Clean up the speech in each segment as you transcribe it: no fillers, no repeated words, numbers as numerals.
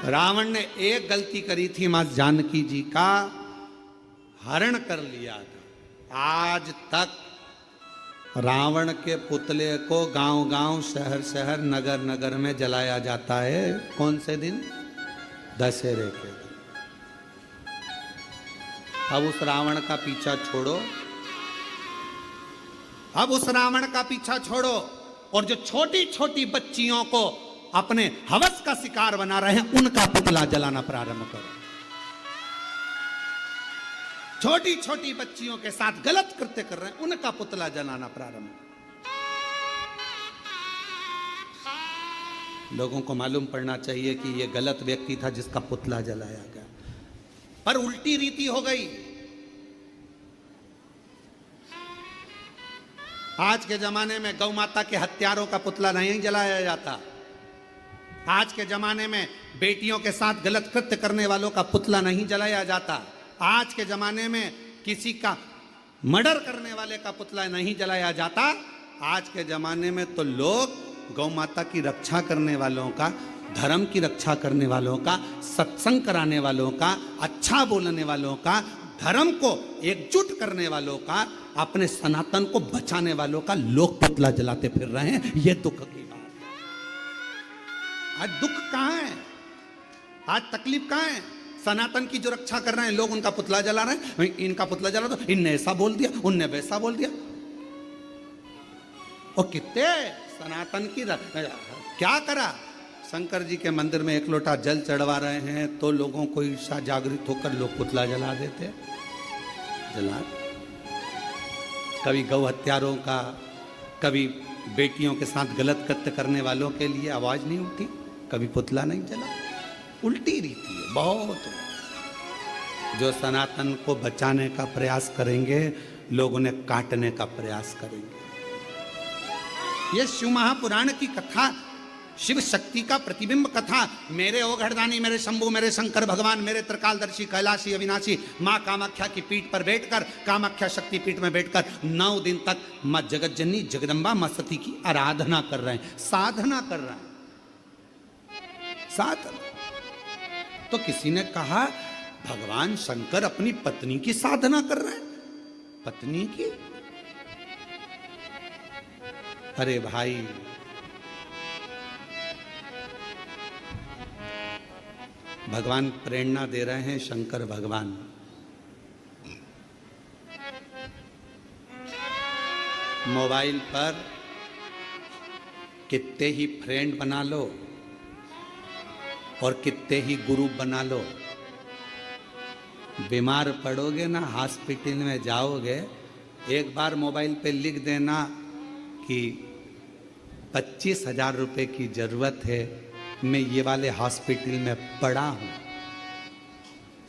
रावण ने एक गलती करी थी, मां जानकी जी का हरण कर लिया था। आज तक रावण के पुतले को गांव गांव, शहर शहर, नगर नगर में जलाया जाता है। कौन से दिन? दशहरे के दिन। अब उस रावण का पीछा छोड़ो, अब उस रावण का पीछा छोड़ो और जो छोटी छोटी बच्चियों को अपने हवस का शिकार बना रहे हैं उनका पुतला जलाना प्रारंभ करो। छोटी छोटी बच्चियों के साथ गलत कृत्य कर रहे हैं उनका पुतला जलाना प्रारंभ। लोगों को मालूम पड़ना चाहिए कि यह गलत व्यक्ति था जिसका पुतला जलाया गया, पर उल्टी रीति हो गई। आज के जमाने में गौ माता के हत्यारों का पुतला नहीं जलाया जाता। आज के जमाने में बेटियों के साथ गलत कृत्य करने वालों का पुतला नहीं जलाया जाता। आज के जमाने में किसी का मर्डर करने वाले का पुतला नहीं जलाया जाता। आज के जमाने में तो लोग गौ माता की रक्षा करने वालों का, धर्म की रक्षा करने वालों का, सत्संग कराने वालों का, अच्छा बोलने वालों का, धर्म को एकजुट करने वालों का, अपने सनातन को बचाने वालों का लोग पुतला जलाते फिर रहे हैं। यह दुख की बात है। आज दुख कहां है? आज तकलीफ कहां है? सनातन की जो रक्षा कर रहे हैं लोग उनका पुतला जला रहे हैं। इनका पुतला जला दो, इनने ऐसा बोल दिया, उनने वैसा बोल दिया। और कितने सनातन की क्या करा? शंकर जी के मंदिर में एक लोटा जल चढ़वा रहे हैं तो लोगों को ईर्षा जागृत होकर लोग पुतला जला देते। जला कभी गौ हत्यारों का, कभी बेटियों के साथ गलत कृत्य करने वालों के लिए आवाज नहीं उठी, कभी पुतला नहीं जला। उल्टी रीति है बहुत। जो सनातन को बचाने का प्रयास करेंगे लोग उन्हें काटने का प्रयास करेंगे। यह शिव महापुराण की कथा, शिव शक्ति का प्रतिबिंब कथा। मेरे ओघड़दानी, मेरे शंभु, मेरे शंकर भगवान, मेरे त्रिकालदर्शी, कैलाशी, अविनाशी, माँ कामाख्या की पीठ पर बैठकर, कामाख्या शक्ति पीठ में बैठकर 9 दिन तक माँ जगत जननी जगदम्बा माँ सती की आराधना कर रहे हैं, साधना कर रहे हैं, साधना। तो किसी ने कहा भगवान शंकर अपनी पत्नी की साधना कर रहे हैं। पत्नी की? अरे भाई, भगवान प्रेरणा दे रहे हैं, शंकर भगवान। मोबाइल पर कितने ही फ्रेंड बना लो और कितने ही ग्रुप बना लो, बीमार पड़ोगे ना, हॉस्पिटल में जाओगे, एक बार मोबाइल पे लिख देना कि 25,000 रुपए की जरूरत है, मैं ये वाले हॉस्पिटल में पड़ा हूं,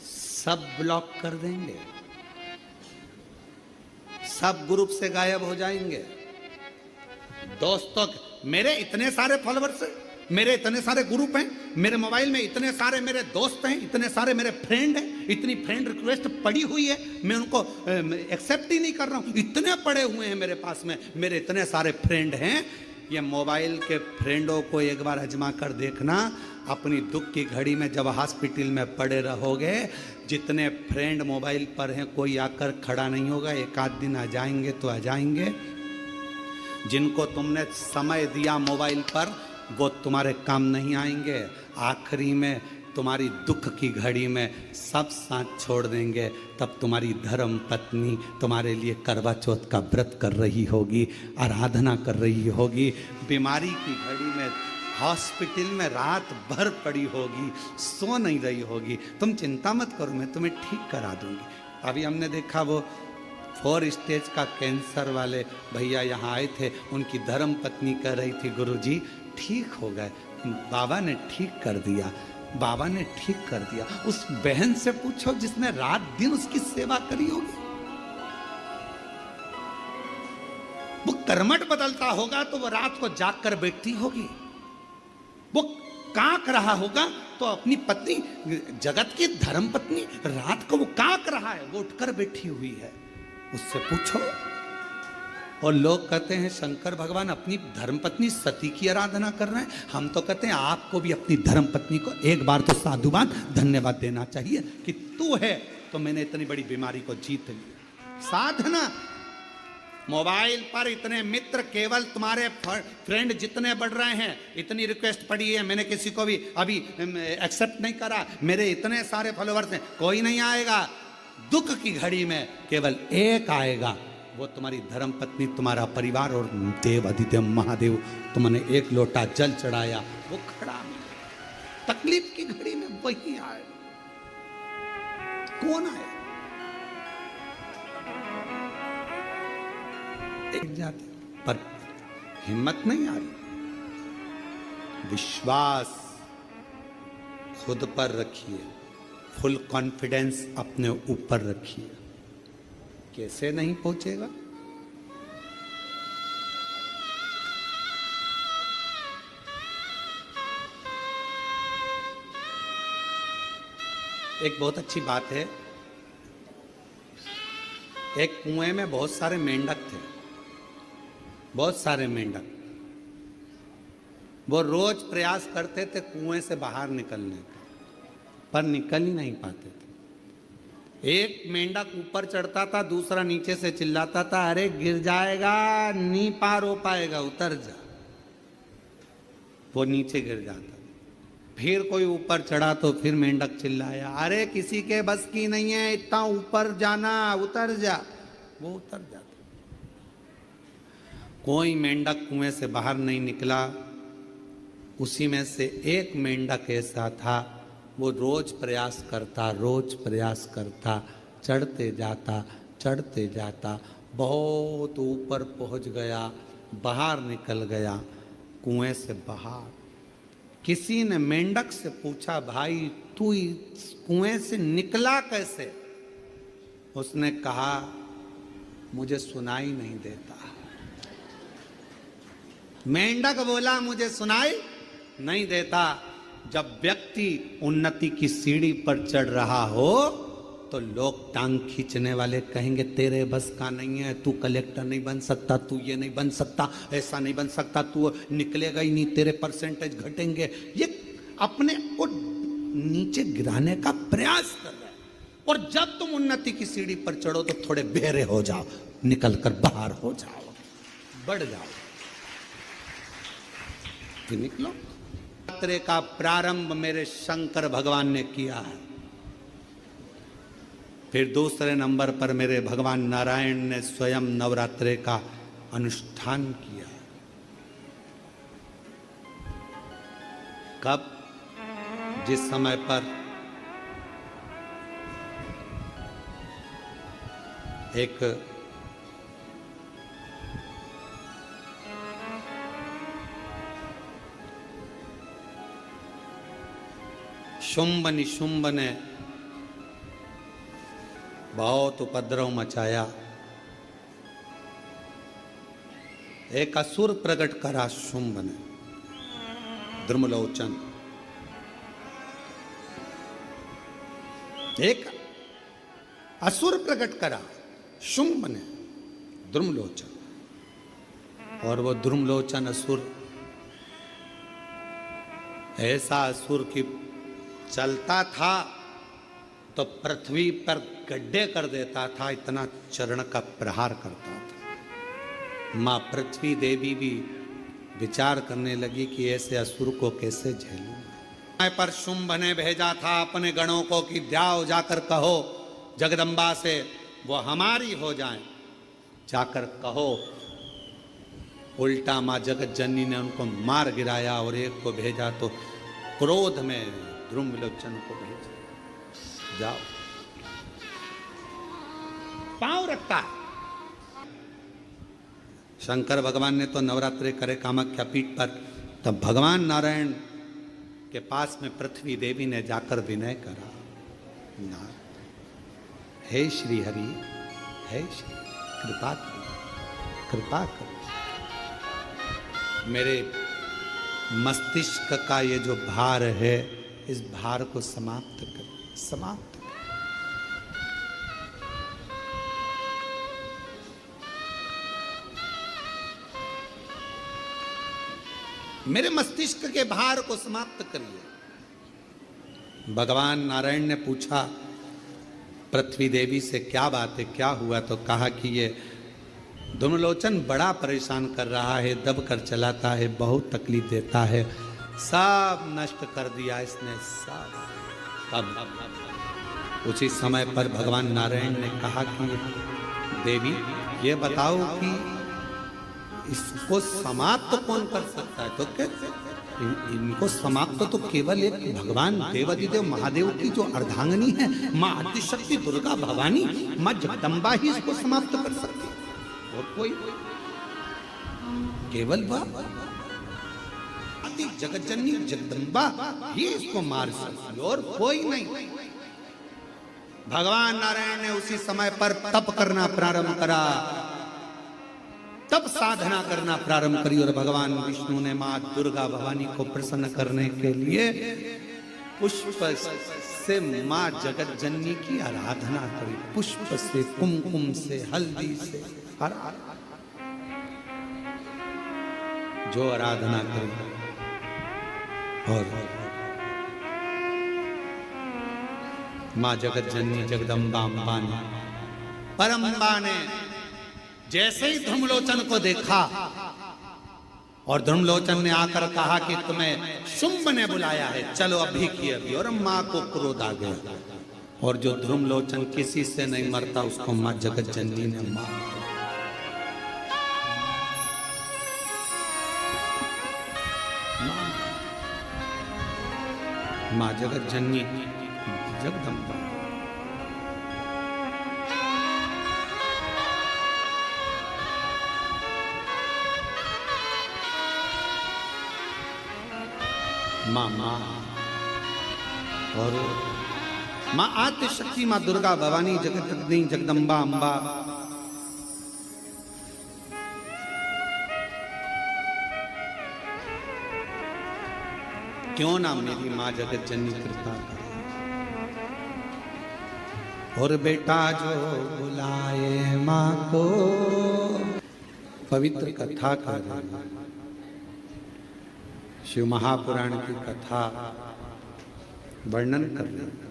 सब ब्लॉक कर देंगे, सब ग्रुप से गायब हो जाएंगे। दोस्तों, मेरे इतने सारे फॉलोअर्स हैं, मेरे इतने सारे ग्रुप हैं, मेरे मोबाइल में इतने सारे मेरे दोस्त हैं, इतने सारे मेरे फ्रेंड हैं, इतनी फ्रेंड रिक्वेस्ट पड़ी हुई है, मैं उनको एक्सेप्ट ही नहीं कर रहा हूं। इतने पड़े हुए हैं मेरे पास में, मेरे इतने सारे फ्रेंड हैं। ये मोबाइल के फ्रेंडों को एक बार आजमा कर देखना। अपनी दुख की घड़ी में जब हॉस्पिटल में पड़े रहोगे, जितने फ्रेंड मोबाइल पर हैं कोई आकर खड़ा नहीं होगा। एक आध दिन आ जाएंगे तो आ जाएंगे। जिनको तुमने समय दिया मोबाइल पर वो तुम्हारे काम नहीं आएंगे। आखिरी में तुम्हारी दुख की घड़ी में सब साथ छोड़ देंगे। तब तुम्हारी धर्म पत्नी तुम्हारे लिए करवा चौथ का व्रत कर रही होगी, आराधना कर रही होगी, बीमारी की घड़ी में हॉस्पिटल में रात भर पड़ी होगी, सो नहीं रही होगी। तुम चिंता मत करो, मैं तुम्हें ठीक करा दूंगी। अभी हमने देखा वो 4 स्टेज का कैंसर वाले भैया यहाँ आए थे, उनकी धर्म पत्नी कह रही थी गुरुजी ठीक हो गए, बाबा ने ठीक कर दिया, बाबा ने ठीक कर दिया। उस बहन से पूछो जिसने रात दिन उसकी सेवा करी होगी। वो कर्मठ बदलता होगा तो वो रात को जाग कर बैठती होगी। वो कांक रहा होगा तो अपनी पत्नी, जगत की धर्म पत्नी, रात को वो कांक रहा है, वो उठकर बैठी हुई है, उससे पूछो। और लोग कहते हैं शंकर भगवान अपनी धर्मपत्नी सती की आराधना कर रहे हैं। हम तो कहते हैं आपको भी अपनी धर्मपत्नी को एक बार तो साधुवाद धन्यवाद देना चाहिए कि तू है तो मैंने इतनी बड़ी बीमारी को जीत ली। साधना, मोबाइल पर इतने मित्र, केवल तुम्हारे फ्रेंड जितने बढ़ रहे हैं, इतनी रिक्वेस्ट पड़ी है, मैंने किसी को भी अभी एक्सेप्ट नहीं करा, मेरे इतने सारे फॉलोअर्स हैं, कोई नहीं आएगा। दुख की घड़ी में केवल एक आएगा, वो तुम्हारी धर्मपत्नी, तुम्हारा परिवार और देव अधिदेव महादेव। तुमने एक लोटा जल चढ़ाया, वो खड़ा मिला। तकलीफ की घड़ी में वही आएगा। कौन आएगा? एक जाते पर हिम्मत नहीं आ रही। विश्वास खुद पर रखिए, फुल कॉन्फिडेंस अपने ऊपर रखिए। कैसे नहीं पहुंचेगा? एक बहुत अच्छी बात है, एक कुएं में बहुत सारे मेंढक थे, बहुत सारे मेंढक। वो रोज प्रयास करते थे कुएं से बाहर निकलने का, पर निकल ही नहीं पाते थे। एक मेंढक ऊपर चढ़ता था, दूसरा नीचे से चिल्लाता था, अरे गिर जाएगा, नहीं पार हो पाएगा, उतर जा। वो नीचे गिर जाता। फिर कोई ऊपर चढ़ा तो फिर मेंढक चिल्लाया, अरे किसी के बस की नहीं है इतना ऊपर जाना, उतर जा। वो उतर जाता। कोई मेंढक कुएं से बाहर नहीं निकला। उसी में से एक मेंढक ऐसा था, वो रोज प्रयास करता, चढ़ते जाता, बहुत ऊपर पहुंच गया, बाहर निकल गया कुएं से बाहर। किसी ने मेंढक से पूछा, भाई तू इस कुएं से निकला कैसे? उसने कहा, मुझे सुनाई नहीं देता। मेंढक बोला, मुझे सुनाई नहीं देता। जब व्यक्ति उन्नति की सीढ़ी पर चढ़ रहा हो तो लोग टांग खींचने वाले कहेंगे, तेरे बस का नहीं है, तू कलेक्टर नहीं बन सकता, तू ये नहीं बन सकता, ऐसा नहीं बन सकता, तू निकलेगा ही नहीं, तेरे परसेंटेज घटेंगे। ये अपने को नीचे गिराने का प्रयास कर रहा है। और जब तुम उन्नति की सीढ़ी पर चढ़ो तो थोड़े बेरे हो जाओ, निकल कर बाहर हो जाओ, बढ़ जाओ, फिर निकलो। नवरात्रे का प्रारंभ मेरे शंकर भगवान ने किया है। फिर दूसरे नंबर पर मेरे भगवान नारायण ने स्वयं नवरात्रे का अनुष्ठान किया। कब? जिस समय पर एक शुंभ निशुंभ ने बहुत उपद्रव मचाया। एक असुर प्रकट करा शुंभ ने, द्रुमलोचन। एक असुर प्रकट करा शुंभ ने, द्रुमलोचन। और वो द्रुमलोचन असुर ऐसा असुर की चलता था तो पृथ्वी पर गड्ढे कर देता था, इतना चरण का प्रहार करता था। मां पृथ्वी देवी भी विचार करने लगी कि ऐसे असुर को कैसे झेलूं। पर शुंभ ने भेजा था अपने गणों को कि जाओ, जाकर कहो जगदम्बा से वो हमारी हो जाए, जाकर कहो। उल्टा मां जगत जननी ने उनको मार गिराया और एक को भेजा तो क्रोध में द्रुमलोचन को भेजा, जाओ। पांव रखता है। शंकर भगवान ने तो नवरात्रे करे कामाख्या पीठ पर, तब भगवान नारायण के पास में पृथ्वी देवी ने जाकर विनय करा, ना हे श्री हरि, हे श्री, कृपा करो, कृपा करो, मेरे मस्तिष्क का ये जो भार है, इस भार को समाप्त कर, समाप्त कर। मेरे मस्तिष्क के भार को समाप्त करिए। भगवान नारायण ने पूछा पृथ्वी देवी से, क्या बात है, क्या हुआ? तो कहा कि ये धूम्रलोचन बड़ा परेशान कर रहा है, दब कर चलाता है, बहुत तकलीफ देता है, सब नष्ट कर दिया इसने सब। तब उसी समय पर भगवान नारायण ने कहा कि देवी ये बताओ कि इसको समाप्त कौन कर सकता है? तो कहते इनको समाप्त तो केवल एक भगवान देवादिदेव महादेव की जो अर्धांगिनी है माँ आदिशक्ति दुर्गा भवानी, माँ जगदम्बा ही इसको समाप्त कर सकती है, और कोई केवल वह जगतजननी जगदम्बा ही इसको मार सकती, और कोई नहीं। भगवान नारायण ने उसी समय पर तप करना प्रारंभ करा, तब साधना करना प्रारंभ करी, और भगवान विष्णु ने मां दुर्गा भवानी को प्रसन्न करने के लिए पुष्प से मां जगत जननी की आराधना करी, पुष्प से, कुमकुम से, हल्दी से, हर जो आराधना करी। और मां जगत जननी जगदम्बा अम्बा ने, परम्बा ने जैसे ही धूम्रलोचन को देखा, और धूम्रलोचन ने आकर कहा कि तुम्हें शुंभ ने बुलाया है, चलो अभी की अभी, और मां को क्रोध आ गया, और जो धूम्रलोचन किसी से नहीं मरता उसको मां जगत जननी ने मार दिया। मां जगत जननी जगदम्बा माँ और माँ आदिशक्ति, माँ दुर्गा भवानी, जगतजननी जगदम्बा अम्बा क्यों ना मेरी माँ जगतजननी कृपा करे, और बेटा जो बुलाए माँ को पवित्र कथा करे। शिव महापुराण की कथा वर्णन कर रहे हैं।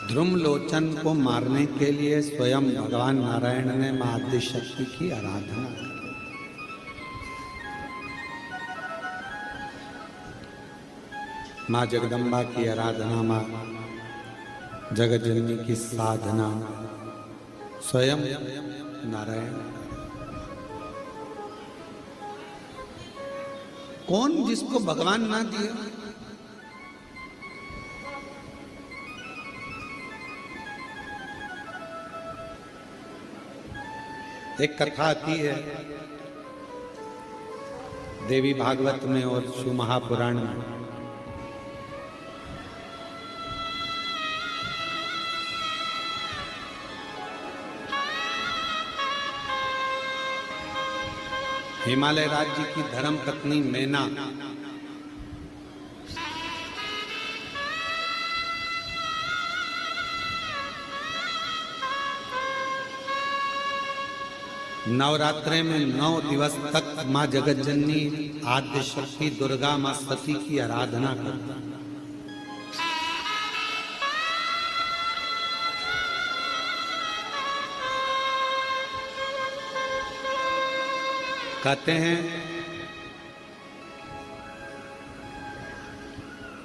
धूम्रलोचन को मारने के लिए स्वयं भगवान नारायण ने मां आदिशक्ति की आराधना की। मां जगदम्बा की आराधना, मां जगतजननी की साधना स्वयं नारायण। कौन जिसको भगवान ना दिया? एक कथा आती है देवी भागवत में और शिव महापुराण में। हिमालय राज्य की धर्म पत्नी मैना नवरात्रे में 9 दिवस तक मां जगतजननी आद्य शक्ति दुर्गा मां सती की आराधना करती। कहते हैं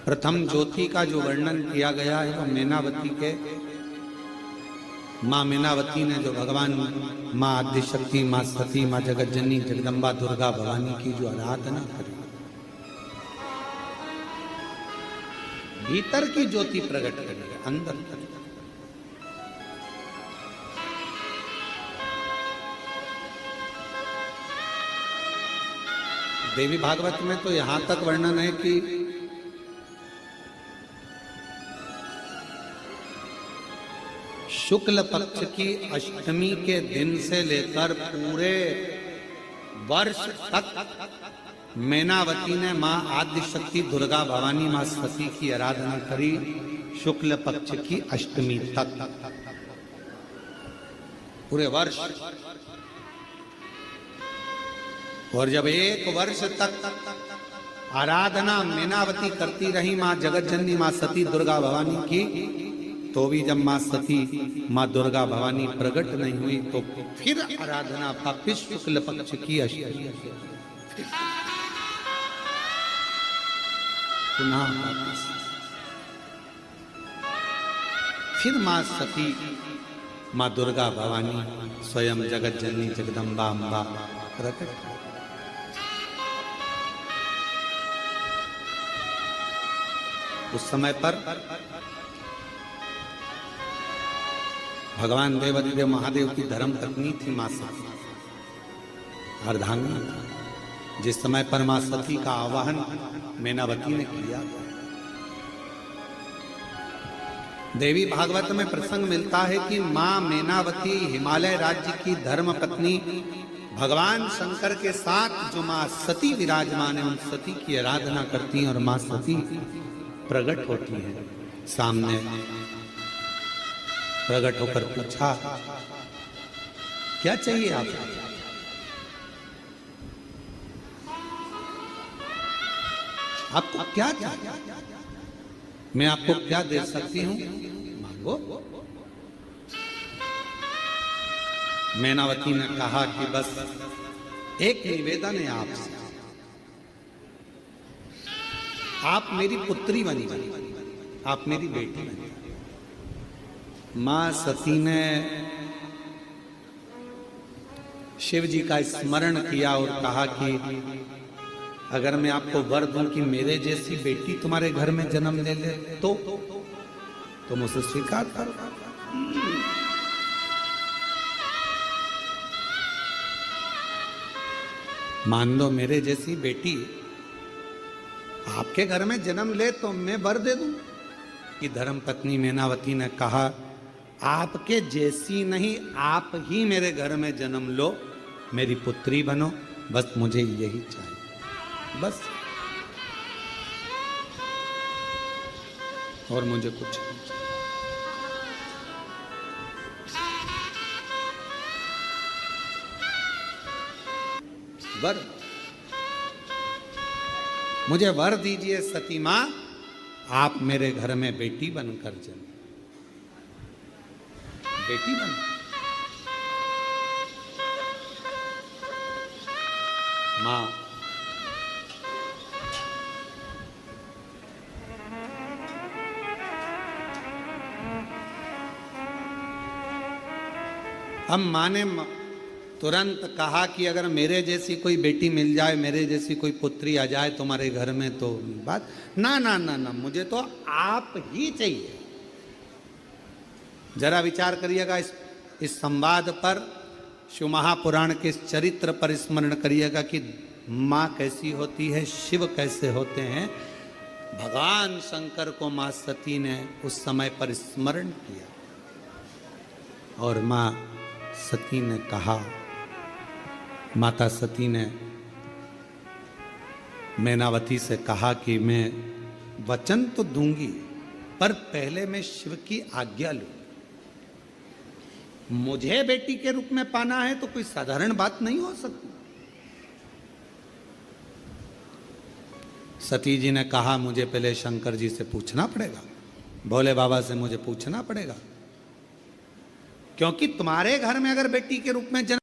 प्रथम ज्योति का जो वर्णन किया गया है वो मीनावती के, माँ मीनावती ने जो भगवान माँ आदिशक्ति, माँ सती, माँ जगतजननी जगदम्बा दुर्गा भवानी की जो आराधना करी, भीतर की ज्योति प्रकट करी, अंदर करी। देवी भागवत में तो यहां तक वर्णन है कि शुक्ल पक्ष की अष्टमी के दिन से लेकर पूरे वर्ष तक मैनावती ने मां आदिशक्ति दुर्गा भवानी मां सती की आराधना करी, शुक्ल पक्ष की अष्टमी तक पूरे वर्ष। और जब 1 वर्ष तक आराधना मैनावती करती रही माँ जगत जननी माँ सती दुर्गा भवानी की, तो भी जब माँ सती माँ दुर्गा भवानी प्रकट नहीं हुई तो फिर आराधना वापिस शुक्ल पक्ष की अष्टमी पुनः वापिस फिर माँ सती माँ दुर्गा भवानी स्वयं जगत जननी जगदम्बा अम्बा प्रकट। उस समय पर भगवान देवाधिदेव महादेव की धर्म पत्नी थी मां सती, अर्धांगिनी। जिस समय पर मां सती का आवाहन मैनावती ने किया, देवी भागवत में प्रसंग मिलता है कि मां मैनावती हिमालय राज्य की धर्म पत्नी भगवान शंकर के साथ जो मां सती विराजमान है, उन सती की आराधना करती हैं और मां सती प्रकट होती है। सामने प्रकट होकर पूछा, क्या चाहिए आपको? आपको क्या चाहिए? मैं आपको क्या दे सकती हूं, मांगो। मैनावती ने कहा कि बस एक निवेदन है आपसे, आप मेरी पुत्री बनी, आप मेरी बेटी बनी। मां सती ने शिव जी का स्मरण किया और कहा कि अगर मैं आपको वर दूं कि मेरे जैसी बेटी तुम्हारे घर में जन्म ले ले तो तुम उसे स्वीकार करो। मान लो मेरे जैसी बेटी आपके घर में जन्म ले तो मैं वर दे दूं। कि धर्म पत्नी मैनावती ने कहा, आपके जैसी नहीं, आप ही मेरे घर में जन्म लो, मेरी पुत्री बनो, बस मुझे यही चाहिए, बस, और मुझे कुछ नहीं चाहिए। वर, मुझे वर दीजिए सती मां, आप मेरे घर में बेटी बनकर जन्म, बेटी बन। मां हम मां ने तुरंत कहा कि अगर मेरे जैसी कोई बेटी मिल जाए, मेरे जैसी कोई पुत्री आ जाए तुम्हारे घर में तो बात ना ना ना ना, मुझे तो आप ही चाहिए। जरा विचार करिएगा इस संवाद पर, शिव महापुराण के इस चरित्र पर स्मरण करिएगा कि माँ कैसी होती है, शिव कैसे होते हैं। भगवान शंकर को माँ सती ने उस समय पर स्मरण किया और माँ सती ने कहा, माता सती ने मैनावती से कहा कि मैं वचन तो दूंगी पर पहले मैं शिव की आज्ञा लूं। मुझे बेटी के रूप में पाना है तो कोई साधारण बात नहीं हो सकती। सती जी ने कहा, मुझे पहले शंकर जी से पूछना पड़ेगा, भोले बाबा से मुझे पूछना पड़ेगा, क्योंकि तुम्हारे घर में अगर बेटी के रूप में जन्म